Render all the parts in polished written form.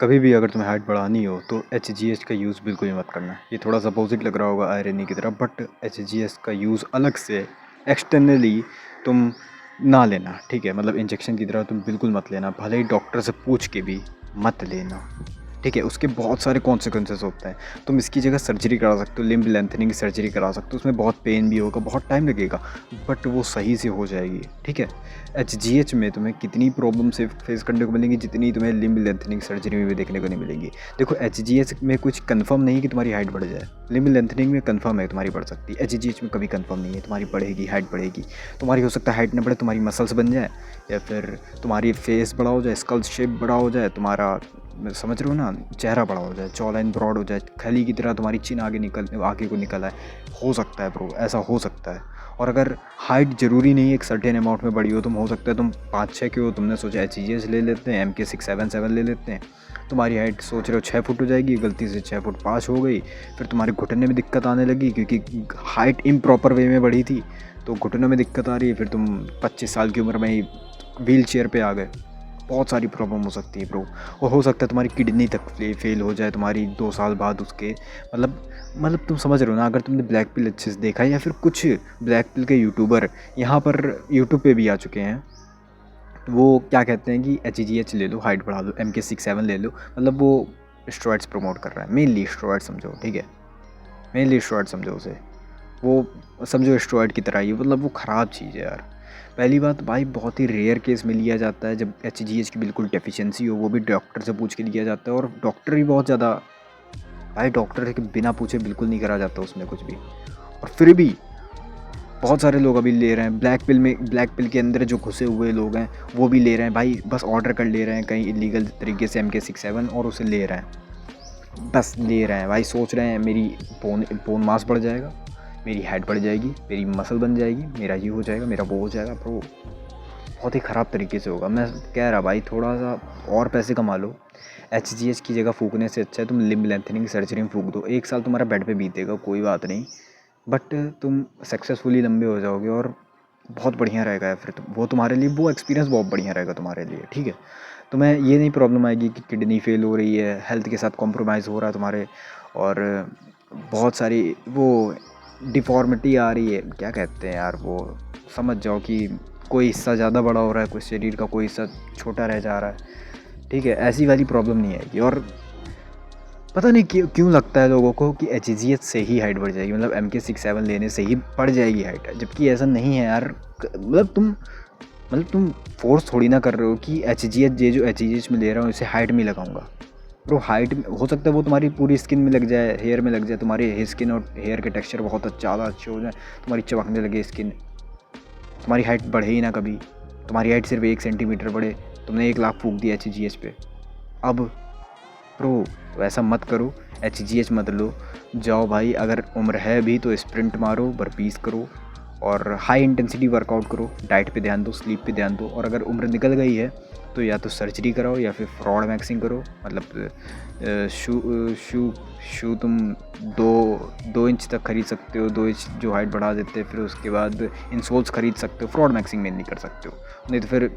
कभी भी अगर तुम्हें हाइट बढ़ानी हो तो एच का यूज़ बिल्कुल ही मत करना। ये थोड़ा सा अपोजिट लग रहा होगा आयरनी की तरह, बट एच का यूज़ अलग से एक्सटर्नली तुम ना लेना, ठीक है। मतलब इंजेक्शन की तरह तुम बिल्कुल मत लेना, भले ही डॉक्टर से पूछ के भी मत लेना, ठीक है। उसके बहुत सारे कॉन्सिक्वेंसेस होते हैं। तुम इसकी जगह सर्जरी करा सकते हो, लिम्ब लेंथनिंग की सर्जरी करा सकते हो। उसमें बहुत पेन भी होगा, बहुत टाइम लगेगा, बट वो सही से हो जाएगी, ठीक है। एच में तुम्हें कितनी प्रॉब्लम से फेस करने को मिलेंगी जितनी तुम्हें लिम्ब लेंथनिंग सर्जरी में भी देखने को नहीं मिलेंगी। देखो एच में कुछ कंफर्म नहीं है कि तुम्हारी हाइट बढ़ जाए। लिम्ब लेंथनिंग में कंफर्म है तुम्हारी बढ़ सकती है, एच में कभी कंफर्म नहीं है तुम्हारी बढ़ेगी, हाइट बढ़ेगी। तुम्हारी हो सकता है हाइट न बढ़े, तुम्हारी मसल्स बन जाए, या फिर तुम्हारी फेस बड़ा हो जाए, स्कल शेप बड़ा हो जाए, तुम्हारा समझ रहे हो ना, चेहरा बड़ा हो जाए, जॉ लाइन ब्रॉड हो जाए, खली की तरह तुम्हारी चिन आगे को निकल आए। हो सकता है ब्रो, ऐसा हो सकता है। और अगर हाइट ज़रूरी नहीं है एक सर्टेन अमाउंट में बड़ी हो, तुम हो सकता है तुम 5-6 के हो, तुमने सोचा एच ले लेते हैं, MK677 ले लेते हैं, तुम्हारी हाइट सोच रहे हो 6 फुट हो जाएगी, गलती से 6 फुट 5 हो गई, फिर तुम्हारे घुटने में दिक्कत आने लगी क्योंकि हाइट इम्प्रॉपर वे में बढ़ी थी, तो घुटनों में दिक्कत आ रही है, फिर तुम 25 साल की उम्र में ही व्हील चेयर पर आ गए। बहुत सारी प्रॉब्लम हो सकती है ब्रो। और हो सकता है तुम्हारी किडनी तक फेल हो जाए तुम्हारी 2 साल बाद उसके। मतलब तुम समझ रहे हो ना। अगर तुमने ब्लैक पिल अच्छे से देखा है, या फिर कुछ ब्लैक पिल के यूट्यूबर यहाँ पर यूट्यूब पे भी आ चुके हैं, वो क्या कहते हैं कि एच ले लो, हाइट बढ़ा लो, MK67 ले लो, मतलब वो स्टेरॉइड्स प्रमोट कर रहा है, मेनली स्टेरॉइड समझो, ठीक है। मेनली स्टेरॉइड समझो उसे, वो समझो स्टेरॉइड की तरह ही, मतलब वो ख़राब चीज़ है यार। पहली बात भाई, बहुत ही रेयर केस में लिया जाता है जब एच की बिल्कुल डेफिशिएंसी हो, वो भी डॉक्टर से पूछ के लिया जाता है। और डॉक्टर ही बहुत ज़्यादा, भाई डॉक्टर के बिना पूछे बिल्कुल नहीं करा जाता उसमें कुछ भी। और फिर भी बहुत सारे लोग अभी ले रहे हैं ब्लैक पिल के अंदर जो घुसे हुए लोग हैं वो भी ले रहे हैं भाई, बस ऑर्डर कर ले रहे हैं कहीं इलीगल तरीके से MK67, और उसे ले रहे हैं, बस ले रहे हैं भाई। सोच रहे हैं मेरी बोन मास बढ़ जाएगा, मेरी हाइट बढ़ जाएगी, मेरी मसल बन जाएगी, मेरा ये हो जाएगा, मेरा वो हो जाएगा। ब्रो बहुत ही ख़राब तरीके से होगा। मैं कह रहा भाई थोड़ा सा और पैसे कमा लो, एच की जगह फूकने से अच्छा है तुम लिम्ब लेंथनिंग सर्जरी में फूक दो। 1 साल तुम्हारा बेड पे बीतेगा, कोई बात नहीं, बट तुम सक्सेसफुली लंबे हो जाओगे और बहुत बढ़िया रहेगा। फिर वो तुम्हारे लिए वो एक्सपीरियंस बहुत बढ़िया रहेगा तुम्हारे लिए, ठीक है। तुम्हें ये नहीं प्रॉब्लम आएगी कि किडनी फेल हो रही है, हेल्थ के साथ कॉम्प्रोमाइज़ हो रहा है तुम्हारे, और बहुत सारी वो डिफ़ॉर्मिटी आ रही है, क्या कहते हैं यार वो, समझ जाओ कि कोई हिस्सा ज़्यादा बड़ा हो रहा है, कोई शरीर का कोई हिस्सा छोटा रह जा रहा है, ठीक है। ऐसी वाली प्रॉब्लम नहीं आएगी। और पता नहीं क्यों लगता है लोगों को कि एच से ही हाइट बढ़ जाएगी, मतलब MK67 लेने से ही बढ़ जाएगी हाइट, जबकि ऐसा नहीं है यार। मतलब तुम फोर्स थोड़ी ना कर रहे हो कि ये जो एच में ले रहा हूँ इसे हाइट में लगाऊंगा। ब्रो हाइट में हो सकता है वो तुम्हारी पूरी स्किन में लग जाए, हेयर में लग जाए, तुम्हारी स्किन और हेयर के टेक्सचर बहुत ज़्यादा अच्छे हो जाए, तुम्हारी चमकने लगे स्किन, तुम्हारी हाइट बढ़े ही ना कभी, तुम्हारी हाइट सिर्फ 1 सेंटीमीटर बढ़े, तुमने 1 लाख फूक दिया एच पे। अब प्रो तो ऐसा मत करो, एच मत लो, जाओ भाई अगर उम्र है भी तो स्प्रिंट मारो, बर्पीस करो, और हाई इंटेंसिटी वर्कआउट करो, डाइट पे ध्यान दो, स्लीप पे ध्यान दो। और अगर उम्र निकल गई है तो या तो सर्जरी कराओ या फिर फ्रॉड मैक्सिंग करो, मतलब शू तुम 2 इंच तक खरीद सकते हो, 2 इंच जो हाइट बढ़ा देते हैं, फिर उसके बाद इंसोल्स खरीद सकते हो, फ्रॉड मैक्सिंग में नहीं कर सकते हो, नहीं तो फिर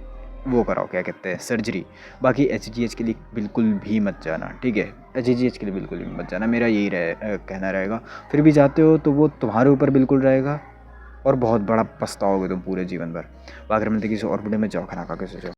वो कराओ, क्या कहते हैं, सर्जरी। बाकी एच के लिए बिल्कुल भी मत जाना, ठीक है। एच के लिए बिल्कुल भी मत जाना, मेरा यही कहना रहेगा। फिर भी जाते हो तो वो तुम्हारे ऊपर बिल्कुल रहेगा, और बहुत बड़ा पछताओगे तुम पूरे जीवन भर। अगर मिलते किसी और वीडियो में, जाओ खाना खा के सो जाओ।